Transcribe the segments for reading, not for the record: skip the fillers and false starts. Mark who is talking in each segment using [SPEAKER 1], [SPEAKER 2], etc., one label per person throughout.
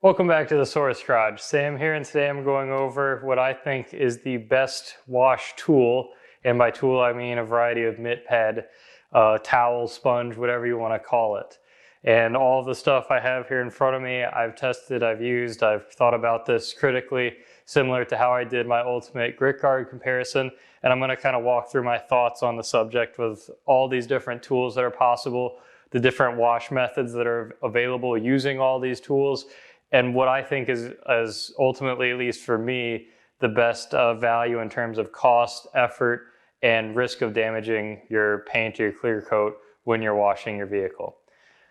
[SPEAKER 1] Welcome back to the Source Garage. Sam here, and today I'm going over what I think is the best wash tool. And by tool, I mean a variety of mitt pad, towel, sponge, whatever you want to call it. And all the stuff I have here in front of me, I've tested, I've used, I've thought about this critically, similar to how I did my Ultimate Grit Guard comparison. And I'm going to kind of walk through my thoughts on the subject with all these different tools that are possible, the different wash methods that are available using all these tools, and what I think is ultimately, at least for me, the best value in terms of cost, effort, and risk of damaging your paint or your clear coat when you're washing your vehicle.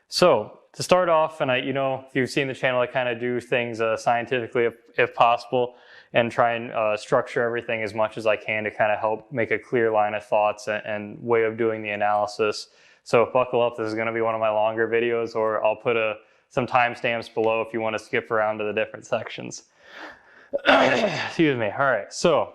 [SPEAKER 1] So to start off, and if you've seen the channel, I kind of do things scientifically if possible, and try and structure everything as much as I can to kind of help make a clear line of thoughts and way of doing the analysis. So buckle up, this is going to be one of my longer videos, or I'll put some timestamps below if you want to skip around to the different sections. Excuse me. All right, so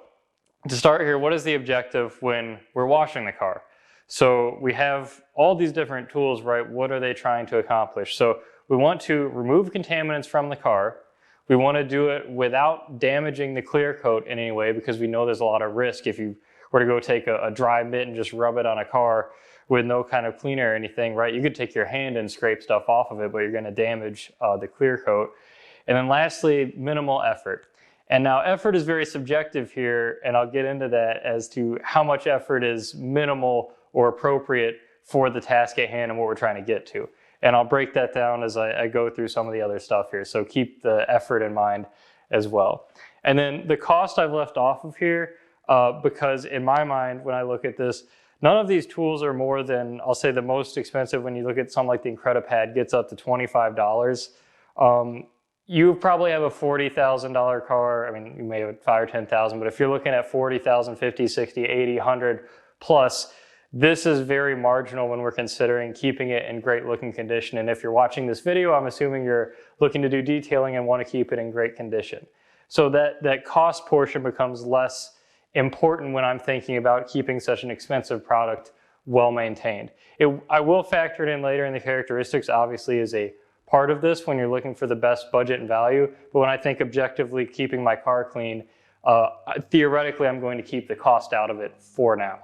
[SPEAKER 1] to start here, what is the objective when we're washing the car? So we have all these different tools, right? What are they trying to accomplish? So we want to remove contaminants from the car. We want to do it without damaging the clear coat in any way, because we know there's a lot of risk if you were to go take a dry mitt and just rub it on a car with no kind of cleaner or anything, right? You could take your hand and scrape stuff off of it, but you're going to damage the clear coat. And then lastly, minimal effort. And now effort is very subjective here, and I'll get into that as to how much effort is minimal or appropriate for the task at hand and what we're trying to get to. And I'll break that down as I go through some of the other stuff here. So keep the effort in mind as well. And then the cost I've left off of here, because in my mind, when I look at this, none of these tools are more than, I'll say the most expensive when you look at something like the IncrediPad gets up to $25. You probably have a $40,000 car. I mean, you may have 5 or 10,000, but if you're looking at 40,000, 50, 60, 80, 100 plus, this is very marginal when we're considering keeping it in great looking condition. And if you're watching this video, I'm assuming you're looking to do detailing and want to keep it in great condition. So that cost portion becomes less important when I'm thinking about keeping such an expensive product well maintained. I will factor it in later in the characteristics, obviously, is a part of this when you're looking for the best budget and value. But when I think objectively keeping my car clean, theoretically, I'm going to keep the cost out of it for now.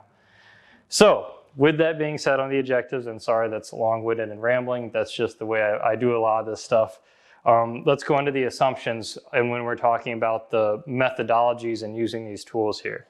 [SPEAKER 1] So with that being said on the objectives, and sorry that's long-winded and rambling, that's just the way I do a lot of this stuff. Let's go into the assumptions and when we're talking about the methodologies and using these tools here.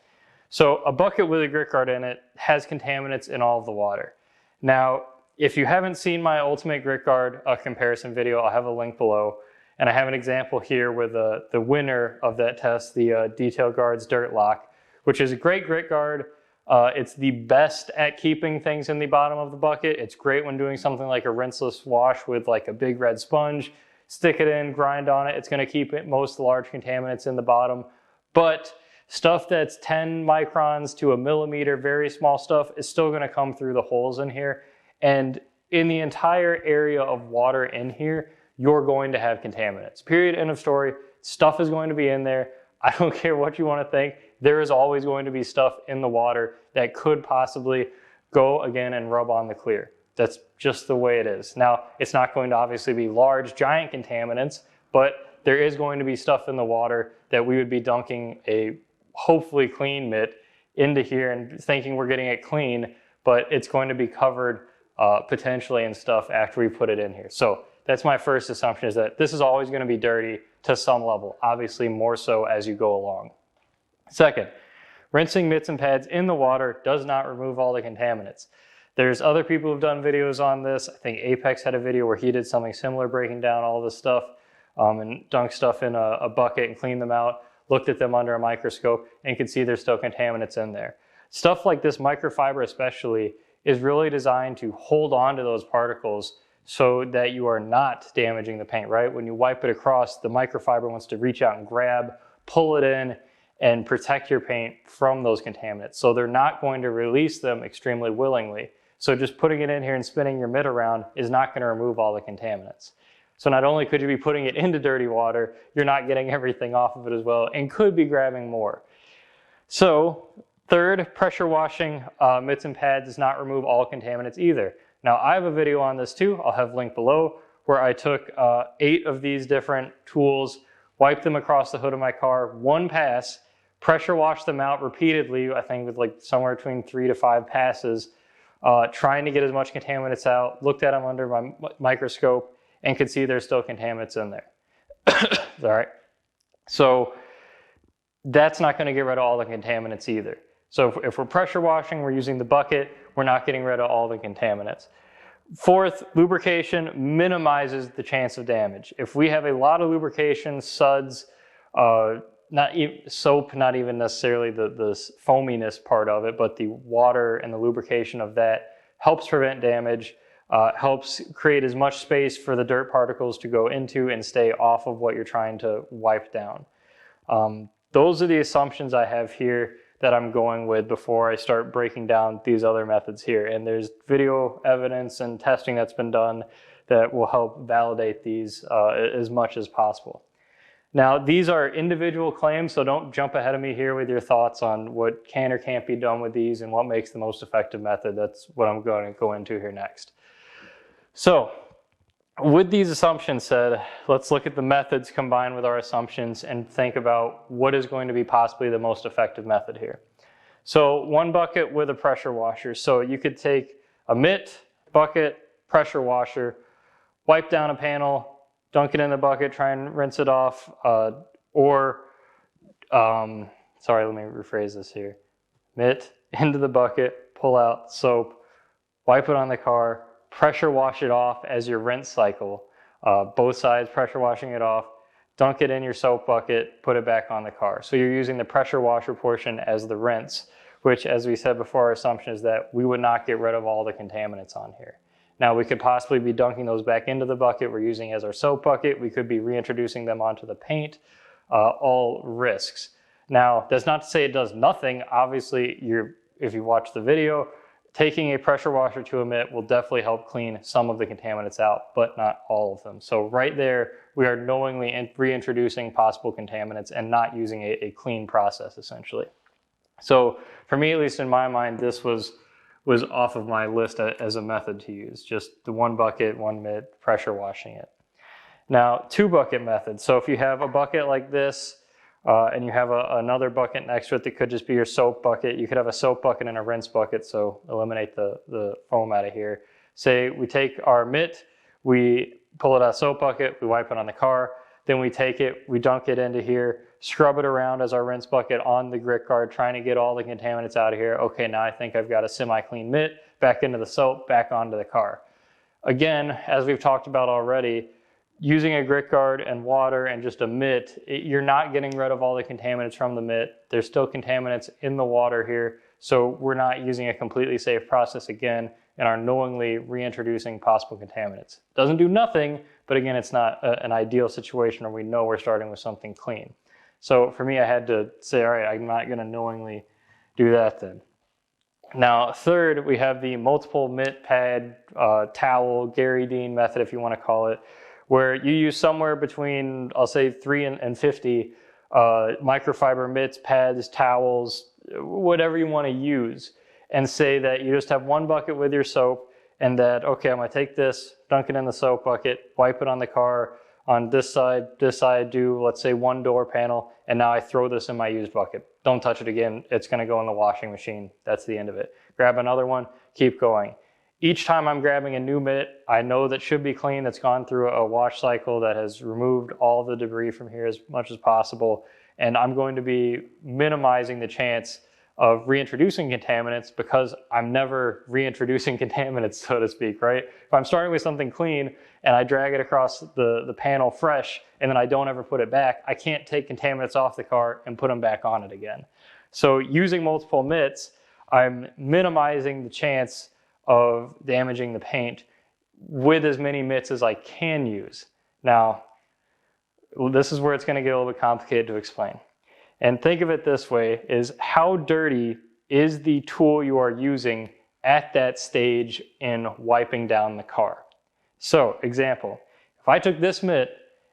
[SPEAKER 1] So a bucket with a grit guard in it has contaminants in all of the water. Now, if you haven't seen my Ultimate Grit Guard comparison video, I'll have a link below. And I have an example here with the winner of that test, the Detail Guards Dirt Lock, which is a great grit guard. It's the best at keeping things in the bottom of the bucket. It's great when doing something like a rinseless wash with like a big red sponge. Stick it in, grind on it. It's going to keep most large contaminants in the bottom. But stuff that's 10 microns to a millimeter, very small stuff, is still going to come through the holes in here. And in the entire area of water in here, you're going to have contaminants. Period, end of story. Stuff is going to be in there. I don't care what you want to think. There is always going to be stuff in the water that could possibly go again and rub on the clear. That's just the way it is. Now, it's not going to obviously be large, giant contaminants, but there is going to be stuff in the water that we would be dunking a hopefully clean mitt into here and thinking we're getting it clean, but it's going to be covered potentially in stuff after we put it in here. So that's my first assumption, is that this is always going to be dirty to some level, obviously more so as you go along. Second, rinsing mitts and pads in the water does not remove all the contaminants. There's other people who've done videos on this. I think Apex had a video where he did something similar, breaking down all this stuff and dunked stuff in a bucket and cleaned them out, looked at them under a microscope, and could see there's still contaminants in there. Stuff like this microfiber especially is really designed to hold on to those particles so that you are not damaging the paint, right? When you wipe it across, the microfiber wants to reach out and grab, pull it in, and protect your paint from those contaminants. So they're not going to release them extremely willingly. So just putting it in here and spinning your mitt around is not going to remove all the contaminants. So not only could you be putting it into dirty water, you're not getting everything off of it as well, and could be grabbing more. So third, pressure washing mitts and pads does not remove all contaminants either. Now I have a video on this too, I'll have a link below, where I took 8 of these different tools, wiped them across the hood of my car, one pass, pressure washed them out repeatedly, I think with like somewhere between 3 to 5 passes, trying to get as much contaminants out, looked at them under my microscope, and could see there's still contaminants in there. All right. So that's not going to get rid of all the contaminants either. So if we're pressure washing, we're using the bucket, we're not getting rid of all the contaminants. Fourth, lubrication minimizes the chance of damage. If we have a lot of lubrication, suds, soap, not even necessarily the foaminess part of it, but the water and the lubrication of that helps prevent damage, helps create as much space for the dirt particles to go into and stay off of what you're trying to wipe down. Those are the assumptions I have here that I'm going with before I start breaking down these other methods here. And there's video evidence and testing that's been done that will help validate these as much as possible. Now, these are individual claims, so don't jump ahead of me here with your thoughts on what can or can't be done with these and what makes the most effective method. That's what I'm going to go into here next. So, with these assumptions said, let's look at the methods combined with our assumptions and think about what is going to be possibly the most effective method here. So, one bucket with a pressure washer. So you could take a mitt, bucket, pressure washer, wipe down a panel, dunk it in the bucket, try and rinse it off, sorry, let me rephrase this here. Mitt, into the bucket, pull out soap, wipe it on the car, pressure wash it off as your rinse cycle, both sides pressure washing it off, dunk it in your soap bucket, put it back on the car. So you're using the pressure washer portion as the rinse, which, as we said before, our assumption is that we would not get rid of all the contaminants on here. Now, we could possibly be dunking those back into the bucket we're using as our soap bucket. We could be reintroducing them onto the paint, all risks. Now, that's not to say it does nothing. Obviously, if you watch the video, taking a pressure washer to a mitt will definitely help clean some of the contaminants out, but not all of them. So right there, we are knowingly reintroducing possible contaminants and not using a clean process, essentially. So for me, at least in my mind, this was off of my list as a method to use, just the one bucket, one mitt, pressure washing it. Now, 2 bucket method. So if you have a bucket like this, and you have another bucket next to it that could just be your soap bucket. You could have a soap bucket and a rinse bucket, so eliminate the foam out of here. Say we take our mitt, we pull it out of the soap bucket, we wipe it on the car, then we take it, we dunk it into here, scrub it around as our rinse bucket on the grit guard, trying to get all the contaminants out of here. Okay, now I think I've got a semi-clean mitt, back into the soap, back onto the car. Again, as we've talked about already, using a grit guard and water and just a mitt, you're not getting rid of all the contaminants from the mitt. There's still contaminants in the water here, so we're not using a completely safe process again and are knowingly reintroducing possible contaminants. Doesn't do nothing, but again, it's not an ideal situation where we know we're starting with something clean. So for me, I had to say, all right, I'm not going to knowingly do that then. Now, third, we have the multiple mitt, pad, towel, Gary Dean method, if you want to call it, where you use somewhere between, I'll say 3 and 50 microfiber mitts, pads, towels, whatever you want to use, and say that you just have one bucket with your soap and that, okay, I'm going to take this, dunk it in the soap bucket, wipe it on the car, on this side, do, let's say, 1 door panel, and now I throw this in my used bucket. Don't touch it again. It's going to go in the washing machine. That's the end of it. Grab another one, keep going. Each time I'm grabbing a new mitt, I know that should be clean, that's gone through a wash cycle that has removed all the debris from here as much as possible. And I'm going to be minimizing the chance of reintroducing contaminants because I'm never reintroducing contaminants, so to speak, right? If I'm starting with something clean and I drag it across the panel fresh and then I don't ever put it back, I can't take contaminants off the car and put them back on it again. So using multiple mitts, I'm minimizing the chance of damaging the paint with as many mitts as I can use. Now, this is where it's going to get a little bit complicated to explain. And think of it this way, is how dirty is the tool you are using at that stage in wiping down the car? So, example, if I took this mitt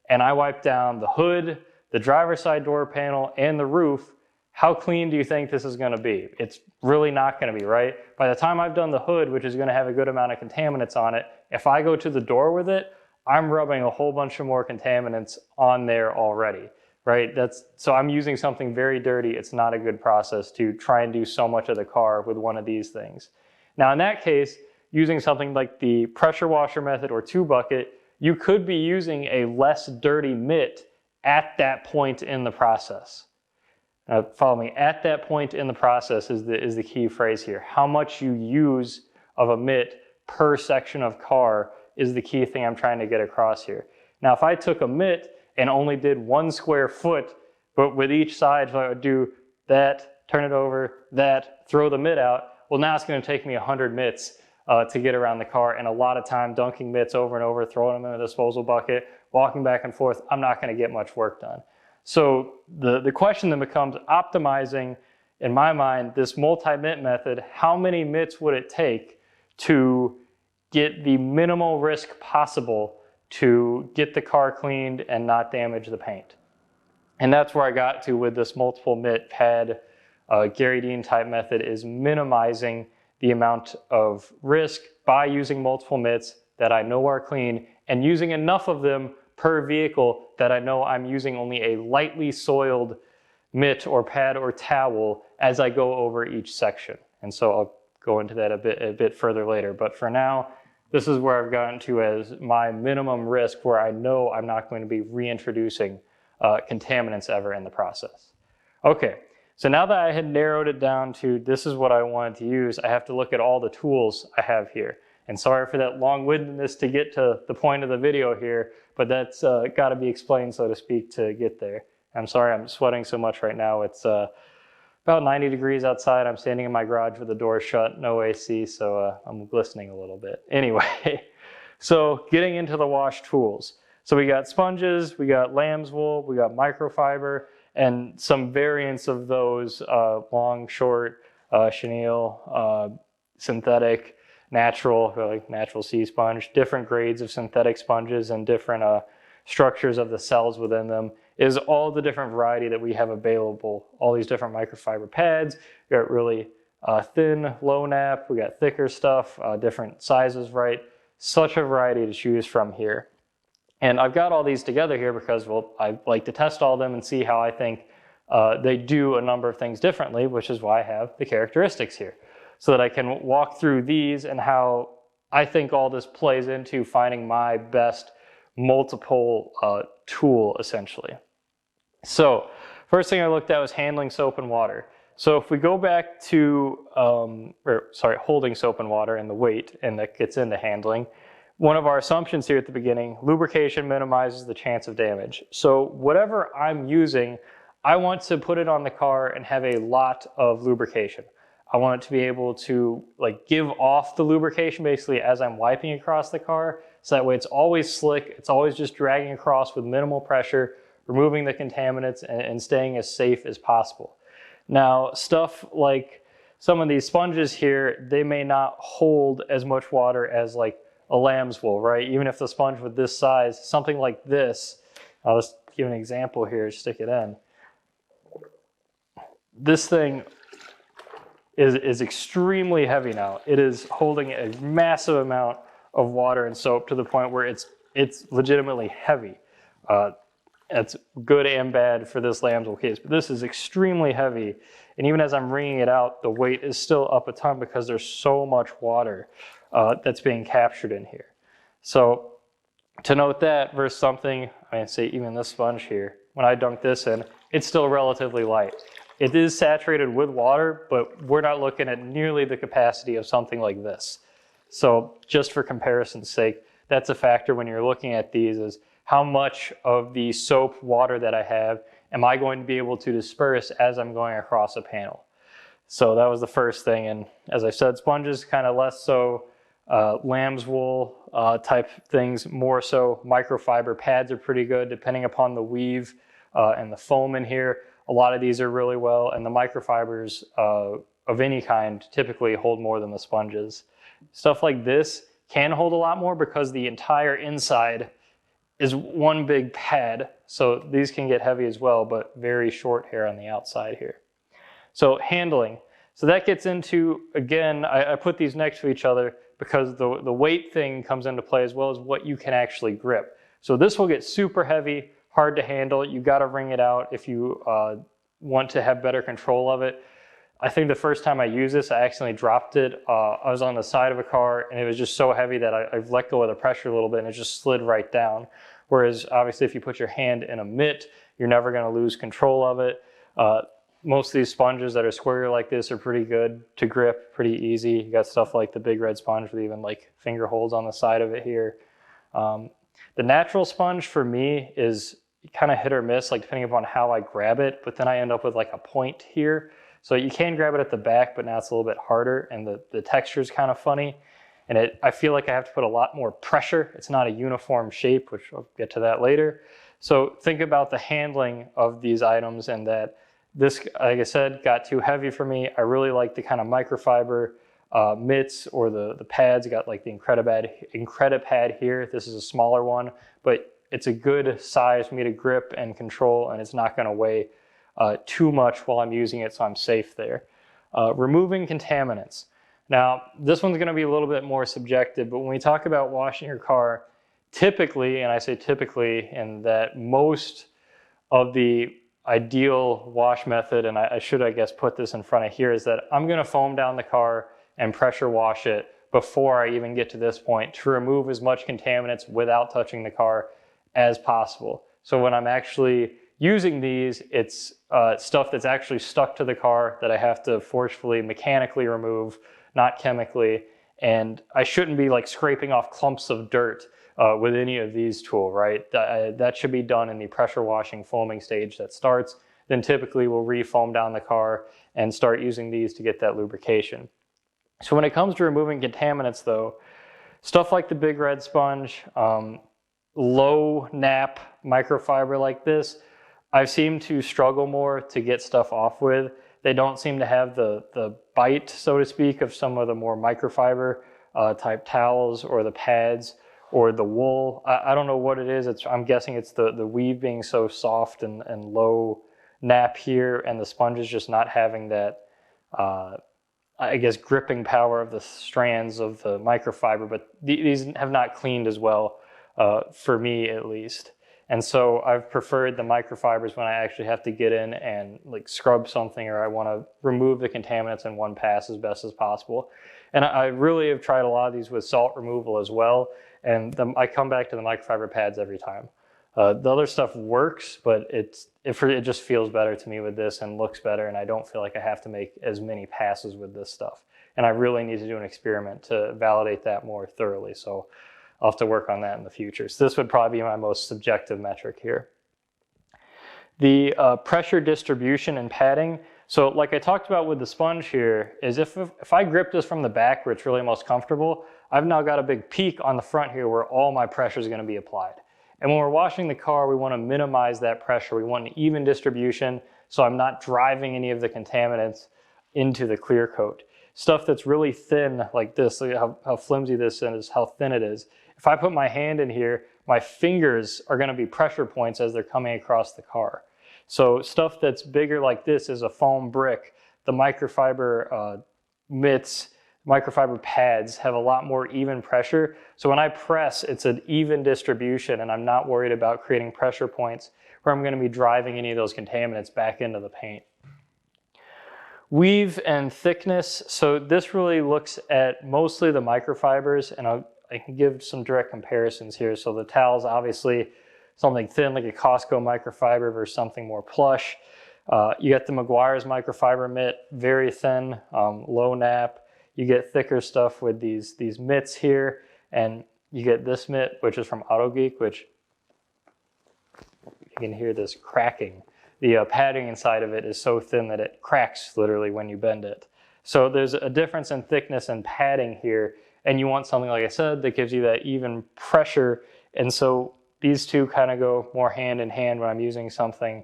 [SPEAKER 1] and I wiped down the hood, the driver's side door panel, and the roof, how clean do you think this is going to be? It's really not going to be, right? By the time I've done the hood, which is going to have a good amount of contaminants on it, if I go to the door with it, I'm rubbing a whole bunch of more contaminants on there already, right? So I'm using something very dirty. It's not a good process to try and do so much of the car with one of these things. Now in that case, using something like the pressure washer method or 2-bucket, you could be using a less dirty mitt at that point in the process. Follow me, at that point in the process is the key phrase here. How much you use of a mitt per section of car is the key thing I'm trying to get across here. Now, if I took a mitt and only did 1 square foot, but with each side, if I would do that, turn it over, that, throw the mitt out, well, now it's going to take me 100 mitts to get around the car, and a lot of time dunking mitts over and over, throwing them in a disposal bucket, walking back and forth. I'm not going to get much work done. So the question then becomes optimizing, in my mind, this multi-mitt method. How many mitts would it take to get the minimal risk possible to get the car cleaned and not damage the paint? And that's where I got to with this multiple mitt pad Gary Dean type method, is minimizing the amount of risk by using multiple mitts that I know are clean and using enough of them per vehicle that I know I'm using only a lightly soiled mitt or pad or towel as I go over each section. And so I'll go into that a bit further later. But for now, this is where I've gotten to as my minimum risk, where I know I'm not going to be reintroducing contaminants ever in the process. Okay, so now that I had narrowed it down to this is what I wanted to use, I have to look at all the tools I have here. And sorry for that long-windedness to get to the point of the video here, but that's got to be explained, so to speak, to get there. I'm sorry I'm sweating so much right now. It's about 90 degrees outside. I'm standing in my garage with the door shut, no AC, so I'm glistening a little bit. Anyway, so getting into the wash tools. So we got sponges, we got lamb's wool, we got microfiber, and some variants of those, long, short, chenille, synthetic, natural, like natural sea sponge, different grades of synthetic sponges and different structures of the cells within them, is all the different variety that we have available. All these different microfiber pads. We got really thin, low nap. We got thicker stuff, different sizes, right? Such a variety to choose from here. And I've got all these together here because, well, I like to test all of them and see how I think they do a number of things differently, which is why I have the characteristics here, so that I can walk through these and how I think all this plays into finding my best multiple tool, essentially. So first thing I looked at was handling soap and water. So if we go back to, holding soap and water and the weight, and that gets into handling, one of our assumptions here at the beginning, lubrication minimizes the chance of damage. So whatever I'm using, I want to put it on the car and have a lot of lubrication. I want it to be able to give off the lubrication basically as I'm wiping across the car. So that way it's always slick, it's always just dragging across with minimal pressure, removing the contaminants and staying as safe as possible. Now, stuff like some of these sponges here, they may not hold as much water as like a lamb's wool, right? Even if the sponge with this size, something like this, I'll just give an example here, stick it in. This thing is extremely heavy now. It is holding a massive amount of water and soap to the point where it's legitimately heavy. It's good and bad for this lamb's wool case, but this is extremely heavy. And even as I'm wringing it out, the weight is still up a ton because there's so much water that's being captured in here. So to note that versus something, say even this sponge here, when I dunk this in, it's still relatively light. It is saturated with water, but we're not looking at nearly the capacity of something like this. So just for comparison's sake, that's a factor when you're looking at these, is how much of the soap water that I have am I going to be able to disperse as I'm going across a panel. So that was the first thing. And as I said, sponges kind of less so, lamb's wool type things more so. Microfiber pads are pretty good depending upon the weave and the foam in here. A lot of these are really well, and the microfibers of any kind typically hold more than the sponges. Stuff like this can hold a lot more because the entire inside is one big pad. So these can get heavy as well, but very short hair on the outside here. So handling. So that gets into, again, I put these next to each other because the weight thing comes into play as well as what you can actually grip. So this will get super heavy, hard to handle. You got to wring it out if you want to have better control of it. I think the first time I used this, I accidentally dropped it. I was on the side of a car and it was just so heavy that I let go of the pressure a little bit and it just slid right down. Whereas obviously if you put your hand in a mitt, you're never going to lose control of it. Most of these sponges that are square like this are pretty good to grip, pretty easy. You got stuff like the Big Red sponge with even like finger holes on the side of it here. The natural sponge for me is kind of hit or miss, like depending upon how I grab it, but then I end up with like a point here. So you can grab it at the back, but now it's a little bit harder and the texture is kind of funny. And I feel like I have to put a lot more pressure. It's not a uniform shape, which I'll get to that later. So think about the handling of these items and that this, like I said, got too heavy for me. I really like the kind of microfiber mitts or the pads. Got like the Incredipad here. This is a smaller one, but it's a good size for me to grip and control, and it's not going to weigh too much while I'm using it, so I'm safe there. Removing contaminants. Now, this one's going to be a little bit more subjective, but when we talk about washing your car, typically, and I say typically, in that most of the ideal wash method, and I should, I guess, put this in front of here, is that I'm going to foam down the car and pressure wash it before I even get to this point to remove as much contaminants without touching the car as possible. So when I'm actually using these, it's stuff that's actually stuck to the car that I have to forcefully mechanically remove, not chemically. And I shouldn't be like scraping off clumps of dirt with any of these tools, right? That should be done in the pressure washing foaming stage that starts. Then typically we'll re-foam down the car and start using these to get that lubrication. So when it comes to removing contaminants though, stuff like the Big Red sponge, low nap microfiber like this, I've seemed to struggle more to get stuff off with. They don't seem to have the bite, so to speak, of some of the more microfiber type towels or the pads or the wool. I don't know what it is. I'm guessing it's the weave being so soft and low nap here, and the sponge is just not having that, I guess, gripping power of the strands of the microfiber, but these have not cleaned as well, for me at least. And so I've preferred the microfibers when I actually have to get in and like scrub something or I want to remove the contaminants in one pass as best as possible. And I really have tried a lot of these with salt removal as well. And I come back to the microfiber pads every time. The other stuff works, but it just feels better to me with this and looks better. And I don't feel like I have to make as many passes with this stuff. And I really need to do an experiment to validate that more thoroughly. So I'll have to work on that in the future. So this would probably be my most subjective metric here. The pressure distribution and padding. So like I talked about with the sponge here, is if I grip this from the back where it's really most comfortable, I've now got a big peak on the front here where all my pressure is going to be applied. And when we're washing the car, we want to minimize that pressure. We want an even distribution so I'm not driving any of the contaminants into the clear coat. Stuff that's really thin like this, look at how flimsy this is, how thin it is. If I put my hand in here, my fingers are going to be pressure points as they're coming across the car. So stuff that's bigger like this is a foam brick. The microfiber mitts, microfiber pads have a lot more even pressure. So when I press, it's an even distribution and I'm not worried about creating pressure points where I'm going to be driving any of those contaminants back into the paint. Weave and thickness. So this really looks at mostly the microfibers, and I can give some direct comparisons here. So the towels, obviously something thin like a Costco microfiber versus something more plush. You get the Meguiar's microfiber mitt, very thin, low nap. You get thicker stuff with these mitts here, and you get this mitt, which is from AutoGeek, which you can hear this cracking. The padding inside of it is so thin that it cracks literally when you bend it. So there's a difference in thickness and padding here, and you want something, like I said, that gives you that even pressure. And so these two kind of go more hand in hand when I'm using something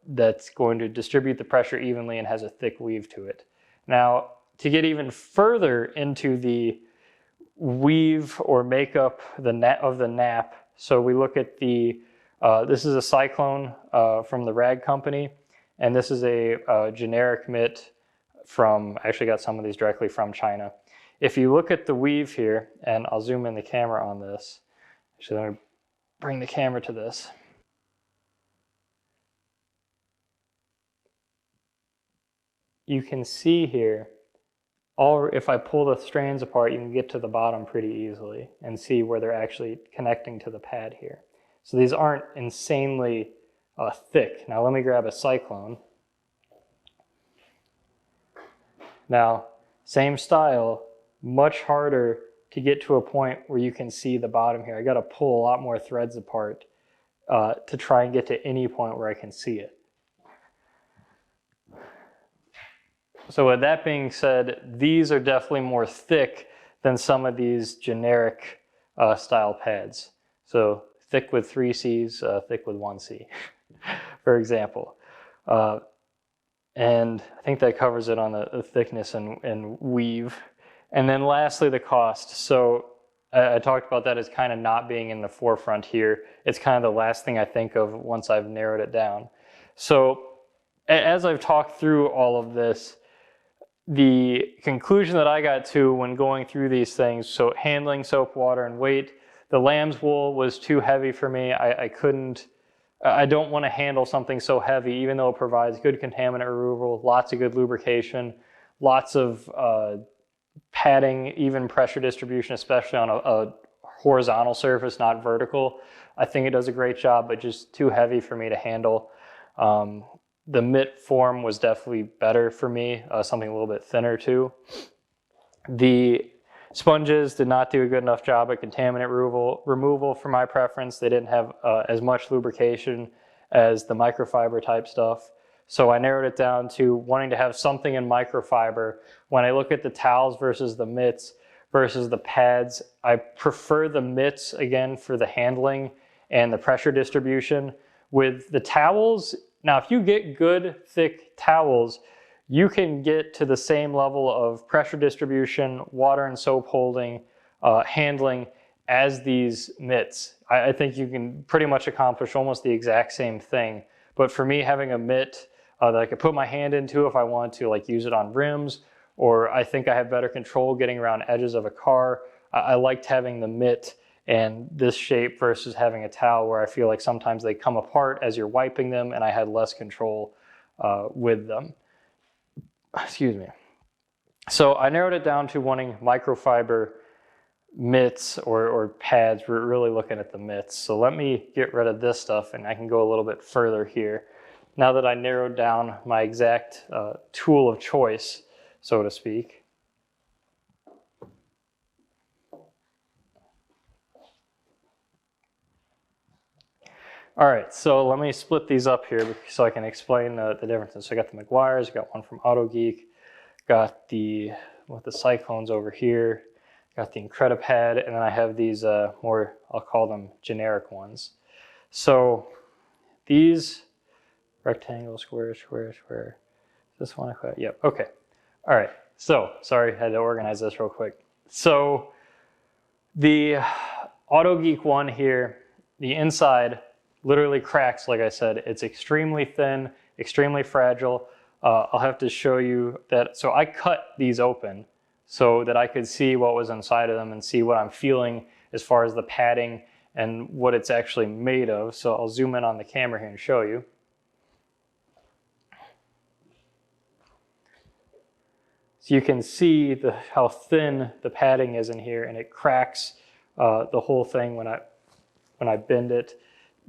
[SPEAKER 1] that's going to distribute the pressure evenly and has a thick weave to it. Now, to get even further into the weave or makeup of the nap, so we look at this is a Cyclone from the Rag Company, and this is a generic mitt from, I actually got some of these directly from China. If you look at the weave here, and I'll zoom in the camera on this. Actually, let me bring the camera to this. You can see here, if I pull the strands apart, you can get to the bottom pretty easily and see where they're actually connecting to the pad here. So these aren't insanely thick. Now let me grab a Cyclone. Now, same style, much harder to get to a point where you can see the bottom here. I got to pull a lot more threads apart to try and get to any point where I can see it. So with that being said, these are definitely more thick than some of these generic style pads. So thick with 3 C's, thick with 1 C, for example. And I think that covers it on the thickness and weave. And then lastly, the cost. So I talked about that as kind of not being in the forefront here. It's kind of the last thing I think of once I've narrowed it down. So as I've talked through all of this, the conclusion that I got to when going through these things, so handling, soap, water, and weight, the lamb's wool was too heavy for me. I don't want to handle something so heavy, even though it provides good contaminant removal, lots of good lubrication, lots of padding, even pressure distribution, especially on a horizontal surface, not vertical. I think it does a great job, but just too heavy for me to handle. The mitt form was definitely better for me, something a little bit thinner too. The sponges did not do a good enough job at contaminant removal for my preference. They didn't have as much lubrication as the microfiber type stuff. So I narrowed it down to wanting to have something in microfiber. When I look at the towels versus the mitts versus the pads, I prefer the mitts again for the handling and the pressure distribution. With the towels, now if you get good thick towels, you can get to the same level of pressure distribution, water and soap holding, handling as these mitts. I think you can pretty much accomplish almost the exact same thing. But for me, having a mitt that I could put my hand into if I wanted to like use it on rims, or I think I have better control getting around edges of a car. I liked having the mitt and this shape versus having a towel where I feel like sometimes they come apart as you're wiping them and I had less control with them. Excuse me. So I narrowed it down to wanting microfiber mitts or pads. We're really looking at the mitts. So let me get rid of this stuff and I can go a little bit further here. Now that I narrowed down my exact tool of choice, so to speak. All right, so let me split these up here so I can explain the differences. So I got the Meguiar's, got one from AutoGeek, got the Cyclones over here, got the Incredipad, and then I have these more, I'll call them generic ones. So these rectangle, square, square, square. This one, yep, okay. All right, so sorry, I had to organize this real quick. So the AutoGeek one here, the inside literally cracks, like I said. It's extremely thin, extremely fragile. I'll have to show you that. So I cut these open so that I could see what was inside of them and see what I'm feeling as far as the padding and what it's actually made of. So I'll zoom in on the camera here and show you. So you can see how thin the padding is in here, and it cracks the whole thing when I bend it.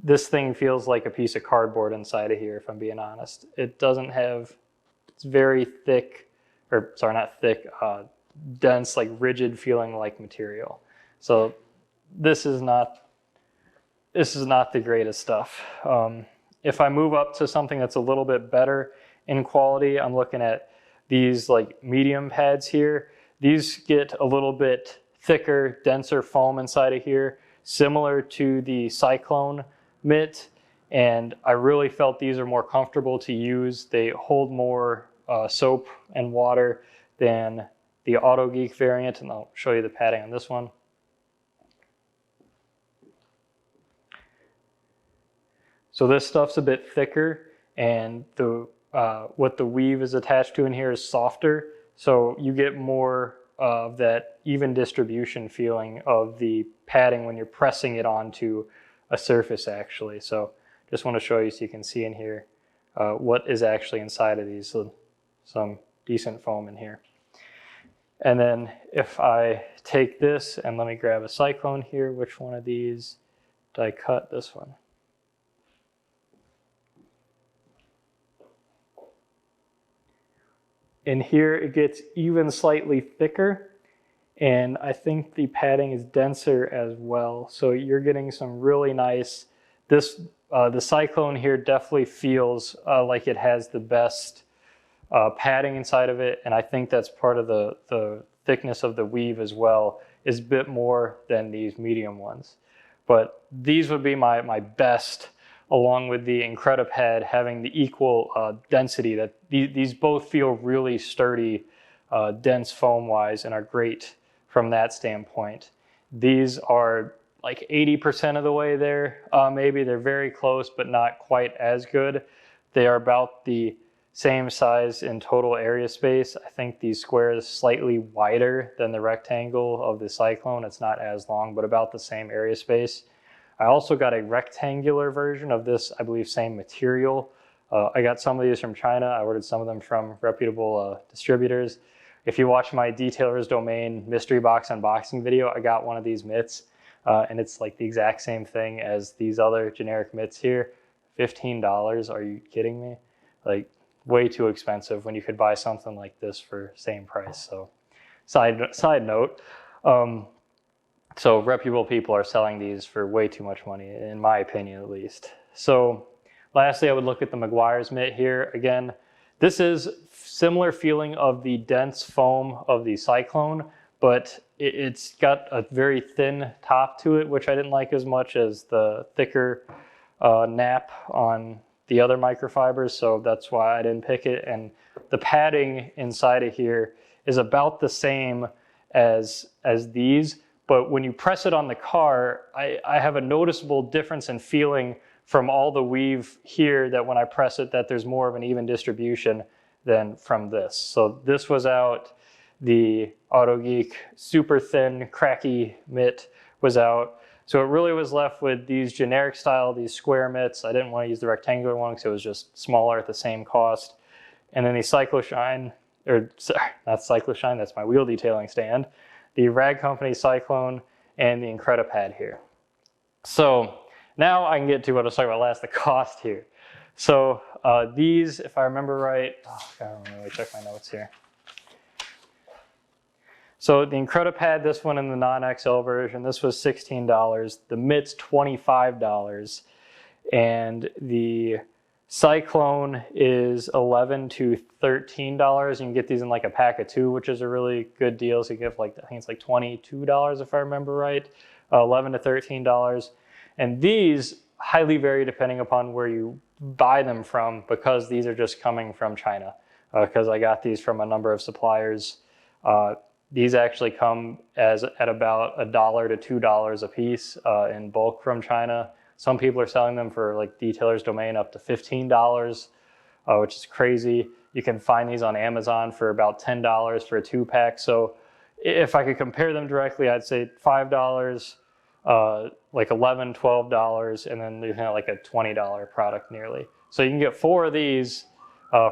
[SPEAKER 1] This thing feels like a piece of cardboard inside of here, if I'm being honest. It doesn't have, it's very thick, or sorry, not thick, dense, like rigid feeling like material. So this is not the greatest stuff. If I move up to something that's a little bit better in quality, I'm looking at these like medium pads here. These get a little bit thicker, denser foam inside of here, similar to the Cyclone mitt, and I really felt these are more comfortable to use. They hold more soap and water than the AutoGeek variant, and I'll show you the padding on this one. So this stuff's a bit thicker, and the what the weave is attached to in here is softer, so you get more of that even distribution feeling of the padding when you're pressing it onto a surface actually. So just want to show you so you can see in here what is actually inside of these. So some decent foam in here. And then if I take this and let me grab a Cyclone here, which one of these did I cut? This one. In here it gets even slightly thicker, and I think the padding is denser as well. So you're getting some really nice, the Cyclone here definitely feels like it has the best padding inside of it, and I think that's part of the thickness of the weave as well, is a bit more than these medium ones. But these would be my best, along with the IncrediPad having the equal density. That these both feel really sturdy, dense foam-wise, and are great from that standpoint. These are like 80% of the way there. Maybe they're very close, but not quite as good. They are about the same size in total area space. I think the square is slightly wider than the rectangle of the Cyclone. It's not as long, but about the same area space. I also got a rectangular version of this, I believe, same material. I got some of these from China. I ordered some of them from reputable distributors. If you watch my Detailer's Domain mystery box unboxing video, I got one of these mitts, and it's like the exact same thing as these other generic mitts here. $15, are you kidding me? Like, way too expensive when you could buy something like this for same price. So side note, so reputable people are selling these for way too much money, in my opinion at least. So lastly, I would look at the Meguiar's mitt here. Again, this is similar feeling of the dense foam of the Cyclone, but it's got a very thin top to it, which I didn't like as much as the thicker nap on the other microfibers, so that's why I didn't pick it. And the padding inside of here is about the same as these, but when you press it on the car, I have a noticeable difference in feeling from all the weave here, that when I press it, that there's more of an even distribution than from this. So this was out, the AutoGeek super thin, cracky mitt was out. So it really was left with these generic style, these square mitts. I didn't want to use the rectangular one because it was just smaller at the same cost. And then the Cycloshine, or sorry, not Cycloshine, that's my wheel detailing stand, the Rag Company Cyclone, and the IncrediPad here. So now I can get to what I was talking about last, the cost here. So these, if I remember right, let me check my notes here. So the IncrediPad, this one in the non-XL version, this was $16. The mitt's $25. And the Cyclone is $11 to $13. You can get these in like a pack of 2, which is a really good deal. So you get like, I think it's like $22 if I remember right, $11 to $13. And these highly vary depending upon where you buy them from, because these are just coming from China. Because I got these from a number of suppliers. These actually come at about $1 to $2 a piece in bulk from China. Some people are selling them for, like Detailer's Domain, up to $15, which is crazy. You can find these on Amazon for about $10 for a 2-pack. So if I could compare them directly, I'd say $5, like $11, $12, and then you have like a $20 product nearly. So you can get 4 of these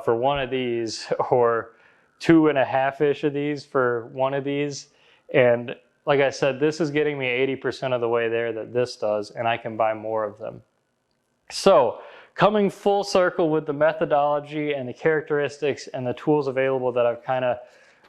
[SPEAKER 1] for one of these, or 2.5-ish of these for one of these. And like I said, this is getting me 80% of the way there that this does, and I can buy more of them. So coming full circle with the methodology and the characteristics and the tools available that I've kind of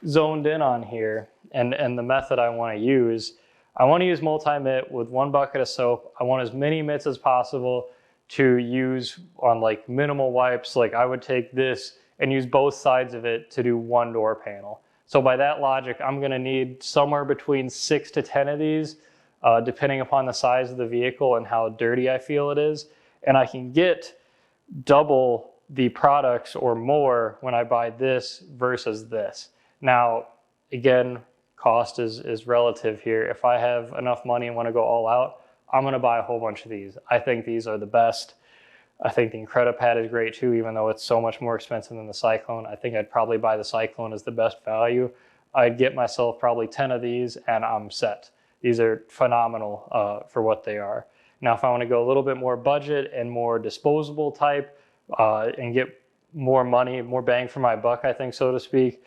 [SPEAKER 1] zoned in on here, and the method I want to use multi-mitt with 1 bucket of soap. I want as many mitts as possible to use on like minimal wipes. Like I would take this and use both sides of it to do 1 door panel. So by that logic, I'm gonna need somewhere between 6 to 10 of these, depending upon the size of the vehicle and how dirty I feel it is. And I can get double the products or more when I buy this versus this. Now, again, cost is relative here. If I have enough money and wanna go all out, I'm gonna buy a whole bunch of these. I think these are the best. I think the IncrediPad is great too, even though it's so much more expensive than the Cyclone. I think I'd probably buy the Cyclone as the best value. I'd get myself probably 10 of these and I'm set. These are phenomenal for what they are. Now, if I want to go a little bit more budget and more disposable type and get more money, more bang for my buck, I think, so to speak,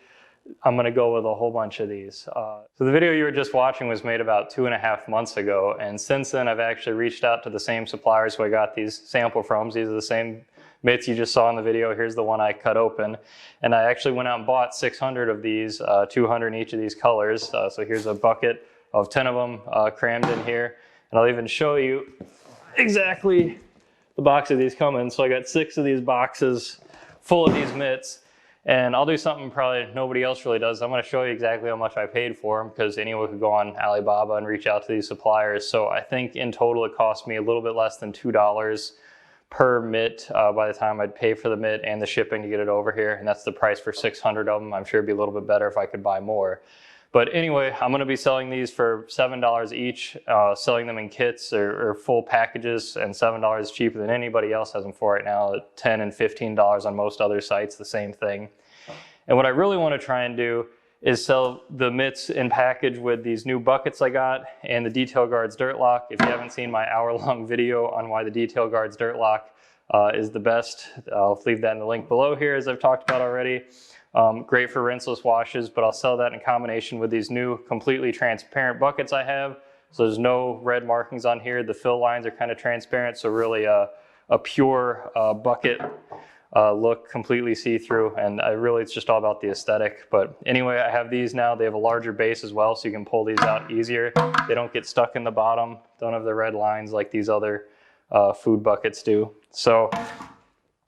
[SPEAKER 1] I'm going to go with a whole bunch of these. So the video you were just watching was made about 2.5 months ago. And since then, I've actually reached out to the same suppliers who I got these sample from. These are the same mitts you just saw in the video. Here's the one I cut open. And I actually went out and bought 600 of these, 200 in each of these colors. So here's a bucket of 10 of them crammed in here. And I'll even show you exactly the box of these come in. So I got 6 of these boxes full of these mitts. And I'll do something probably nobody else really does. I'm going to show you exactly how much I paid for them, because anyone could go on Alibaba and reach out to these suppliers. So I think in total it cost me a little bit less than $2 per mitt by the time I'd pay for the mitt and the shipping to get it over here. And that's the price for 600 of them. I'm sure it'd be a little bit better if I could buy more. But anyway, I'm going to be selling these for $7 each, selling them in kits or full packages, and $7 is cheaper than anybody else has them for right now, at $10 and $15 on most other sites, the same thing. And what I really want to try and do is sell the mitts in package with these new buckets I got and the Detail Guards Dirt Lock. If you haven't seen my hour-long video on why the Detail Guards Dirt Lock is the best, I'll leave that in the link below here, as I've talked about already. Great for rinseless washes, but I'll sell that in combination with these new completely transparent buckets I have. So there's no red markings on here. The fill lines are kind of transparent, so really a pure bucket look, completely see-through, and it's just all about the aesthetic. But anyway, I have these now. They have a larger base as well, so you can pull these out easier. They don't get stuck in the bottom, don't have the red lines like these other food buckets do. So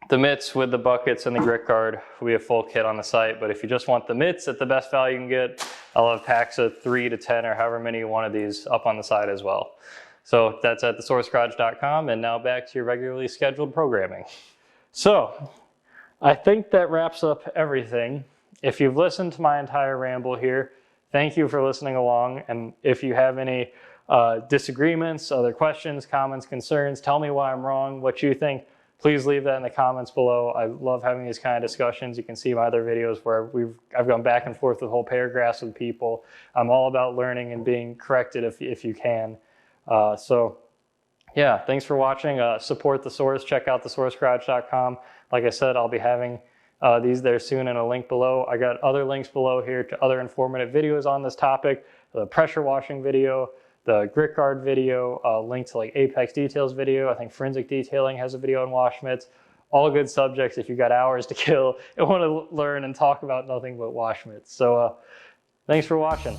[SPEAKER 1] the mitts with the buckets and the grit guard will be a full kit on the site. But if you just want the mitts at the best value you can get, I'll have packs of 3 to 10 or however many you want of these up on the site as well. So that's at thesourcegarage.com. And now back to your regularly scheduled programming. So I think that wraps up everything. If you've listened to my entire ramble here, thank you for listening along. And if you have any disagreements, other questions, comments, concerns, tell me why I'm wrong, what you think. Please leave that in the comments below. I love having these kind of discussions. You can see my other videos where I've gone back and forth with whole paragraphs with people. I'm all about learning and being corrected if you can. So yeah, thanks for watching. Support The Source. Check out thesourcegarage.com. Like I said, I'll be having these there soon in a link below. I got other links below here to other informative videos on this topic. The pressure washing video, the grit guard video, link to like Apex Details video. I think Forensic Detailing has a video on wash mitts. All good subjects if you've got hours to kill and want to learn and talk about nothing but wash mitts. So thanks for watching.